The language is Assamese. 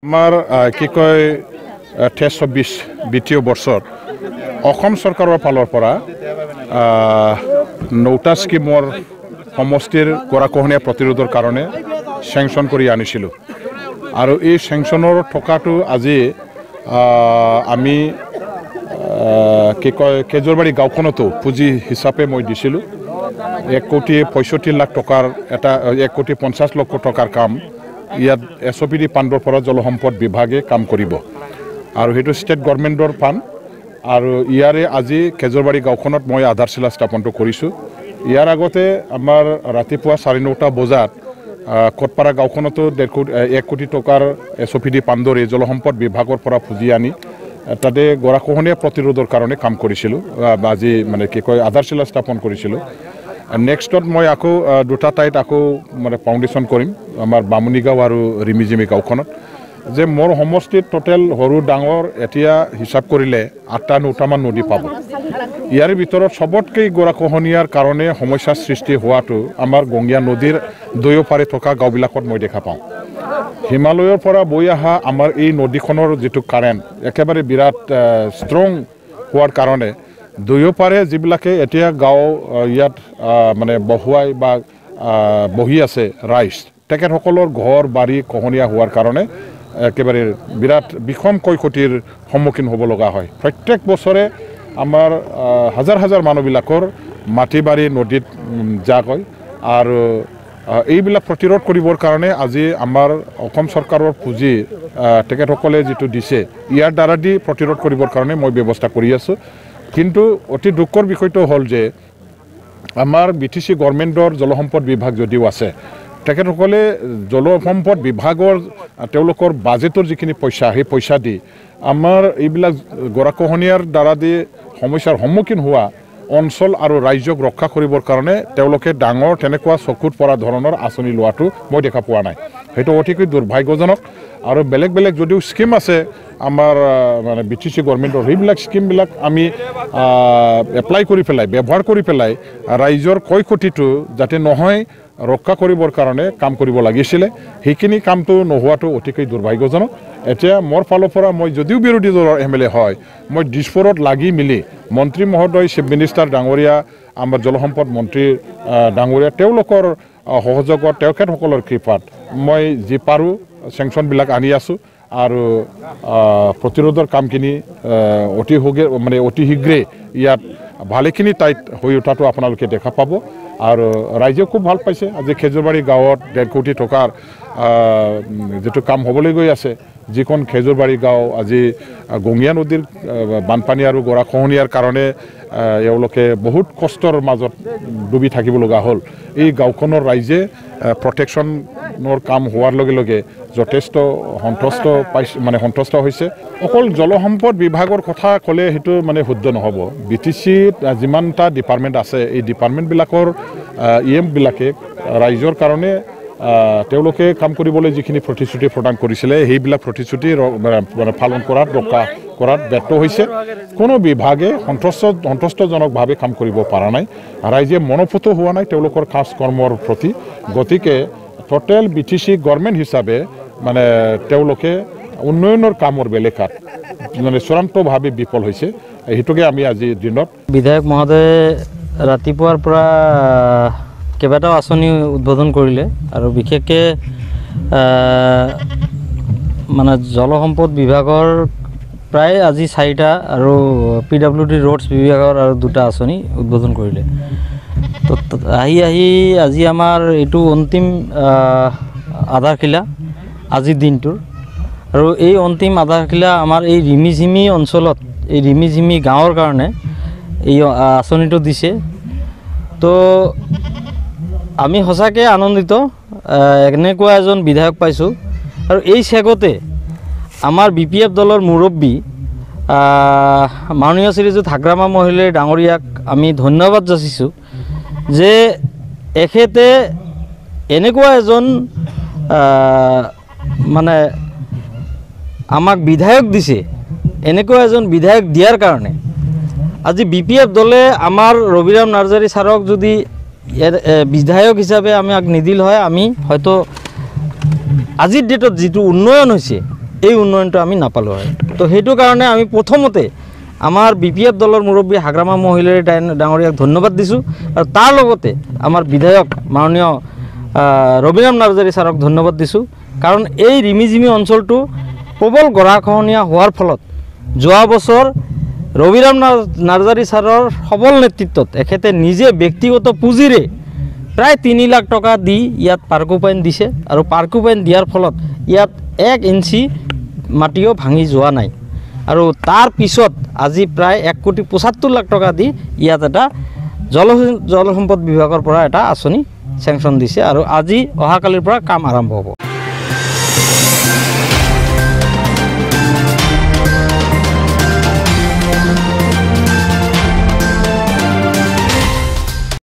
আমাৰ কি কয় ২৩-২৪ বিত্তীয় বৰ্ষৰ অসম চৰকাৰৰ ফালৰ পৰা ৯টা স্কিমৰ সমষ্টিৰ গৰাখহনীয়া প্ৰতিৰোধৰ কাৰণে চেংচন কৰি আনিছিলোঁ আৰু এই চেংচনৰ থকাটো আজি আমি কি কয় কেজৰবাৰী গাঁওখনতো পুঁজি হিচাপে মই দিছিলোঁ ১,৬৫,০০,০০০ টকাৰ এটা ১,৫০,০০,০০০ টকাৰ কাম ইয়াত SOPD ফাণ্ডৰ পৰা জলসম্পদ বিভাগে কাম কৰিব আৰু সেইটো ষ্টেট গভৰ্ণমেণ্টৰ ফাণ্ড আৰু ইয়াৰে আজি কেজৰবাৰী গাঁওখনত মই আধাৰশিলা স্থাপনটো কৰিছোঁ। ইয়াৰ আগতে আমাৰ ৰাতিপুৱা ৯:৩০ বজাত কটপাৰা গাঁওখনতো ১ কোটি টকাৰ SOPD ফাণ্ডৰে জলসম্পদ বিভাগৰ পৰা পুঁজি আনি তাতে গৰাখহনীয়া প্ৰতিৰোধৰ কাৰণে কাম কৰিছিলোঁ। আজি মানে কি কয় আধাৰশিলা স্থাপন কৰিছিলোঁ। নেক্সটত মই আকৌ দুটা ঠাইত আকৌ মানে ফাউণ্ডেশ্যন কৰিম আমাৰ বামুণীগাঁও আৰু ৰিমিজিমি গাঁওখনত যে মোৰ সমষ্টিত টোটেল সৰু ডাঙৰ এতিয়া হিচাপ কৰিলে ৮টা-৯টামান নদী পাব। ইয়াৰ ভিতৰত চবতকৈ গৰাখহনীয়াৰ কাৰণে সমস্যাৰ সৃষ্টি হোৱাটো আমাৰ গংগা নদীৰ দুয়োপাৰে থকা গাঁওবিলাকত মই দেখা পাওঁ। হিমালয়ৰ পৰা বৈ অহা আমাৰ এই নদীখনৰ যিটো কাৰেণ্ট একেবাৰে বিৰাট ষ্ট্ৰং হোৱাৰ কাৰণে দুয়োপাৰে যিবিলাকে এতিয়া গাঁও ইয়াত মানে বহুৱাই বা বহি আছে ৰাইজ তেখেতসকলৰ ঘৰ বাৰী খহনীয়া হোৱাৰ কাৰণে একেবাৰে বিৰাট বিষম ক্ষয়ক্ষতিৰ সন্মুখীন হ'ব লগা হয়। প্ৰত্যেক বছৰে আমাৰ হাজাৰ হাজাৰ মানুহবিলাকৰ মাটি বাৰী নদীত জাগ হয় আৰু এইবিলাক প্ৰতিৰোধ কৰিবৰ কাৰণে আজি আমাৰ অসম চৰকাৰৰ পুঁজি তেখেতসকলে যিটো দিছে ইয়াৰ দ্বাৰা দি প্ৰতিৰোধ কৰিবৰ কাৰণে মই ব্যৱস্থা কৰি আছোঁ। কিন্তু অতি দুখৰ বিষয়টো হ'ল যে আমাৰ BTC গভৰ্ণমেণ্টৰ জলসম্পদ বিভাগ যদিও আছে তেখেতসকলে জলসম্পদ বিভাগৰ তেওঁলোকৰ বাজেটৰ যিখিনি পইচা সেই পইচা দি আমাৰ এইবিলাক গৰাখহনীয়াৰ দ্বাৰা দি সমস্যাৰ সন্মুখীন হোৱা অঞ্চল আৰু ৰাজ্যক ৰক্ষা কৰিবৰ কাৰণে তেওঁলোকে ডাঙৰ তেনেকুৱা চকুত পৰা ধৰণৰ আঁচনি লোৱাটো মই দেখা পোৱা নাই। সেইটো অতিকৈ দুৰ্ভাগ্যজনক আৰু বেলেগ বেলেগ যদিও স্কিম আছে আমাৰ মানে BTC গভৰ্ণমেণ্টৰ সেইবিলাক স্কিমবিলাক আমি এপ্লাই কৰি পেলাই ব্যৱহাৰ কৰি পেলাই ৰাইজৰ ক্ষয়ক্ষতিটো যাতে নহয় ৰক্ষা কৰিবৰ কাৰণে কাম কৰিব লাগিছিলে। সেইখিনি কামটো নোহোৱাটো অতিকৈ দুৰ্ভাগ্যজনক। এতিয়া মোৰ ফালৰ পৰা মই যদিও বিৰোধী দলৰ MLA হয় মই দিছপুৰত লাগি মিলি মন্ত্ৰী মহোদয় চিফ মিনিষ্টাৰ ডাঙৰীয়া আমাৰ জলসম্পদ মন্ত্ৰী ডাঙৰীয়া তেওঁলোকৰ সহযোগত তেখেতসকলৰ কৃপাত মই যি পাৰোঁ চেংচনবিলাক আনি আছোঁ আৰু প্ৰতিৰোধৰ কামখিনি অতি শীঘ্ৰে ইয়াত ভালেখিনি ঠাইত হৈ উঠাটো আপোনালোকে দেখা পাব আৰু ৰাইজে খুব ভাল পাইছে। আজি খেজুৰবাৰী গাঁৱত ১.৫ কোটি টকাৰ যিটো কাম হ'বলৈ গৈ আছে যিখন খেজুৰবাৰী গাঁও আজি গংগা নদীৰ বানপানী আৰু গৰাখহনীয়াৰ কাৰণে এওঁলোকে বহুত কষ্টৰ মাজত ডুবি থাকিব লগা হ'ল। এই গাঁওখনৰ ৰাইজে প্ৰটেকশ্যনৰ কাম হোৱাৰ লগে লগে যথেষ্ট সন্তুষ্ট হৈছে। অকল জলসম্পদ বিভাগৰ কথা ক'লে সেইটো মানে শুদ্ধ নহ'ব। BTCত যিমানটা ডিপাৰ্টমেণ্ট আছে এই ডিপাৰ্টমেণ্টবিলাকৰ EMবিলাকে ৰাইজৰ কাৰণে তেওঁলোকে কাম কৰিবলৈ যিখিনি প্ৰতিশ্ৰুতি প্ৰদান কৰিছিলে সেইবিলাক প্ৰতিশ্ৰুতি মানে পালন কৰাত ব্যৰ্থ হৈছে। কোনো বিভাগে সন্তুষ্টজনকভাৱে কাম কৰিব পৰা নাই। ৰাইজে মনোপুত হোৱা নাই তেওঁলোকৰ কাজ কৰ্মৰ প্ৰতি। গতিকে টোটেল BTC গভৰ্ণমেণ্ট হিচাপে মানে তেওঁলোকে উন্নয়নৰ কামৰ বেলেকাত মানে চূড়ান্তভাৱে বিফল হৈছে। সেইটোকে আমি আজিৰ দিনত বিধায়ক মহোদয়ে ৰাতিপুৱাৰ পৰা কেইবাটাও আঁচনি উদ্বোধন কৰিলে আৰু বিশেষকৈ মানে জলসম্পদ বিভাগৰ প্ৰায় আজি 4টা আৰু PWD ৰোডছ বিভাগৰ আৰু 2টা আঁচনি উদ্বোধন কৰিলে। তো আহি আজি আমাৰ এইটো অন্তিম আধাৰশিলা আজিৰ দিনটোৰ আৰু এই অন্তিম আধাৰশিলা আমাৰ এই ৰিমিঝিমি অঞ্চলত এই ৰিমিঝিমি গাঁৱৰ কাৰণে এই আঁচনিটো দিছে। তো আমি সঁচাকৈ আনন্দিত এনেকুৱা এজন বিধায়ক পাইছোঁ আৰু এই চেগতে আমাৰ BPF দলৰ মুৰব্বী মাননীয় শ্ৰীযুত হাগ্ৰামা মহিলে ডাঙৰীয়াক আমি ধন্যবাদ যাচিছোঁ যে এখেতে এনেকুৱা এজন মানে আমাক বিধায়ক দিছে। এনেকুৱা এজন বিধায়ক দিয়াৰ কাৰণে আজি BPF দলে আমাৰ ৰবিৰাম নাৰ্জাৰী ছাৰক যদি বিধায়ক হিচাপে আমাক নিদিল হয় আমি হয়তো আজিৰ ডেটত যিটো উন্নয়ন হৈছে এই উন্নয়নটো আমি নাপালোঁ হয়। তো সেইটো কাৰণে আমি প্ৰথমতে আমাৰ BPF দলৰ মুৰব্বী হাগ্ৰামা মহিলাৰী ডাঙৰীয়াক ধন্যবাদ দিছোঁ আৰু তাৰ লগতে আমাৰ বিধায়ক মাননীয় ৰবিৰাম নাৰ্জাৰী ছাৰক ধন্যবাদ দিছোঁ। কাৰণ এই ৰিমিজিমি অঞ্চলটো প্ৰবল গৰাখহনীয়া হোৱাৰ ফলত যোৱা বছৰ ৰবিৰাম নাৰ্জাৰী ছাৰৰ সবল নেতৃত্বত এখেতে নিজে ব্যক্তিগত পুঁজিৰে প্ৰায় 3 লাখ টকা দি ইয়াত পাৰ্কোপাইন দিছে আৰু পাৰ্কোপাইন দিয়াৰ ফলত ইয়াত 1 ইঞ্চি মাটিও ভাঙি যোৱা নাই। আৰু তাৰ পিছত আজি প্ৰায় 1,75 লাখ টকা দি ইয়াত এটা জলসম্পদ বিভাগৰ পৰা এটা আঁচনি চেংচন দিছে আৰু আজি অহাকালিৰ পৰা কাম আৰম্ভ হ'ব।